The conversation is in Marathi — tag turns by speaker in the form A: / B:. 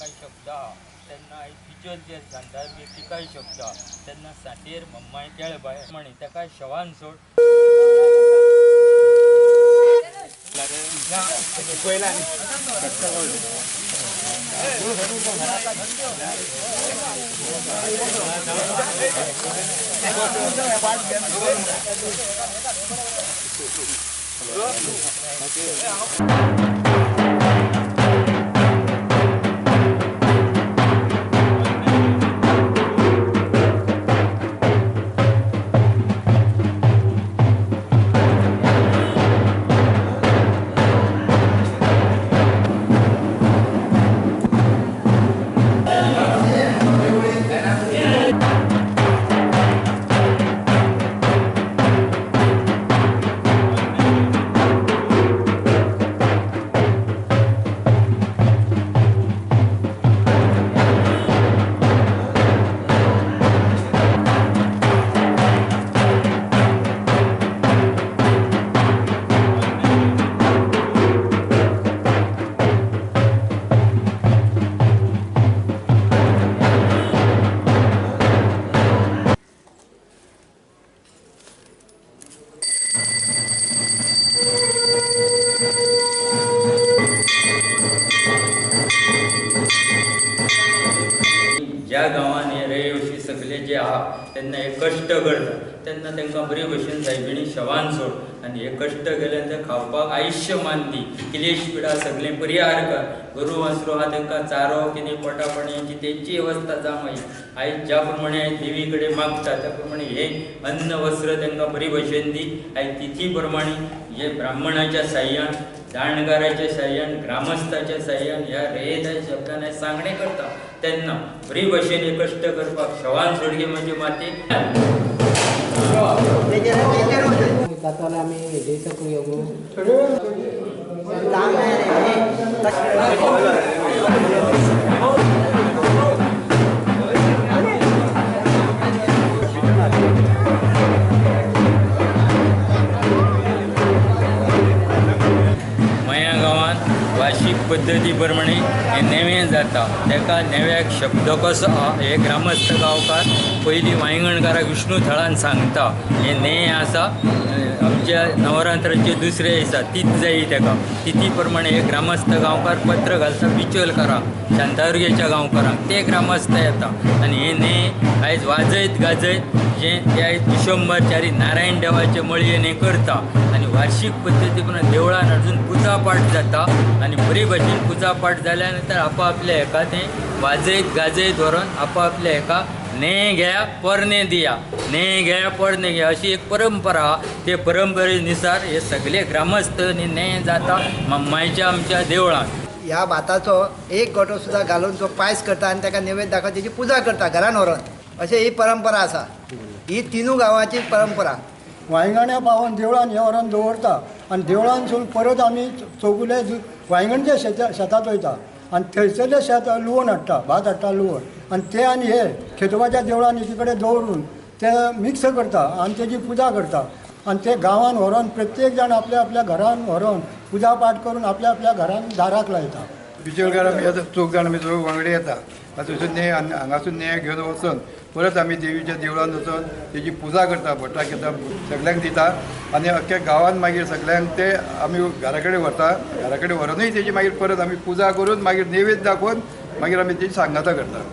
A: काही शब्द आहा तेन्ना टिचर जे सांगता ती काही शब्द आहा तेन्ना सातेर मम्माय केळबाय म्हणी ताका शवान सोड ज्या गांवांनी हे रहिवासी सगळे जे आहा तेन्ना हे कश्ट करता तेन्ना तांकां बरे भशेन सायबिणी शवान सोड आनी हे कश्ट केले ते खावपाक आयुश्य मानती क्लेश पिडा सगळें परिहार कर गोरू वासरू आहा तांकां चारो कितें पोटा पाणयाची तेंची वेवस्था जावं आयज आयज ज्या प्रमाणे आयज देवी कडेन मागता त्या प्रमाणे हे अन्न वस्त्र तांकां बरी भशेन दी आयज तिथी प्रमाणे हे ब्राह्मणाच्या साह्यान जाणकाराच्या साह्यान ग्रामस्थाच्या साह्यान ह्या रेदाच्या शब्दान हांवें सांगणें करता तेन्ना बरी भशेन हे कश्ट करपाक शवान सोडगे म्हणजे मातेक
B: आमी देश
A: वार्षिक पद्दती प्रमाणे हे नेवें जाता ताका नेव्याक शब्द कसो आहा हे ग्रामस्थ गांवकार पयलीं वांयगणकाराक विष्णू थळान सांगता हे न्हें आसा आमच्या नवरात्राचे दुसरे दिसा तीच जायी ताका तिथी प्रमाणे हे ग्रामस्थ गांवकार पत्र घालता बिचोलकारांक शांतादुर्गेच्या गांवकारांक ते ग्रामस्थ येता आनी हे न्हें आयज वाजयत गाजयत जे ते आयज विशंबरचारी नारायण देवाचे मळयेन हें करता आनी वार्षिक पद्दती प्रमाणे देवळान अजून पुजा पाठ जाता आनी बरी भशेन पुजा पाठ जाल्या नंतर आपापल्या हेका तें वाजयत गाजयत व्हरोन आपापल्या हेका न्हें घेया पोरणे दिया न्हें घेया पोरणे घेया अशी एक परंपरा आहा ते परंपरेनुसार हे सगळे ग्रामस्थ न्हें जाता मम्मायच्या आमच्या देवळान
B: ह्या भाताचो एक गोटो सुद्दां घालून जो पायस करता आनी ताका नैवेद्य दाखोवन तेची पुजा करता घरान व्हरोन अशें ही परंपरा आसा ही तिनू गांवांची परंपरा
C: वांयगण्या पावोन देवळान हे व्हरोन दवरता आनी देवळानसून परत आमी चौगुले वांयगणच्या शेतांत वयता आनी थंयसरलें शेत लुवून हाडटा भात हाडटा लुवून आनी ते आनी हे खेतोबाच्या देवळान एकी कडेन दवरून ते मिक्स करता आनी तेजी पुजा करता आनी ते गांवान व्हरोन प्रत्येक जाण आपल्या आपल्या घरान व्हरोन पुजा पाठ करून आपल्या आपल्या घरान दाराक लायता
D: बिचोलकार आमी येता चौग जाण आमी चौग वांगडे येता थंयसून न्हें हांगासून न्हें घेवन वचून परत आमी देवीच्या देवळान वचून तेजी पुजा करता भटाक घेता सगळ्यांक दिता आनी अख्ख्या गांवान मागीर सगळ्यांक ते आमी घरा कडेन व्हरता घरा कडेन व्हरोनूय तेजी मागीर परत आमी पुजा करून मागीर नैवेद्य दाखोवन मागीर आमी तेजी सांगाता करता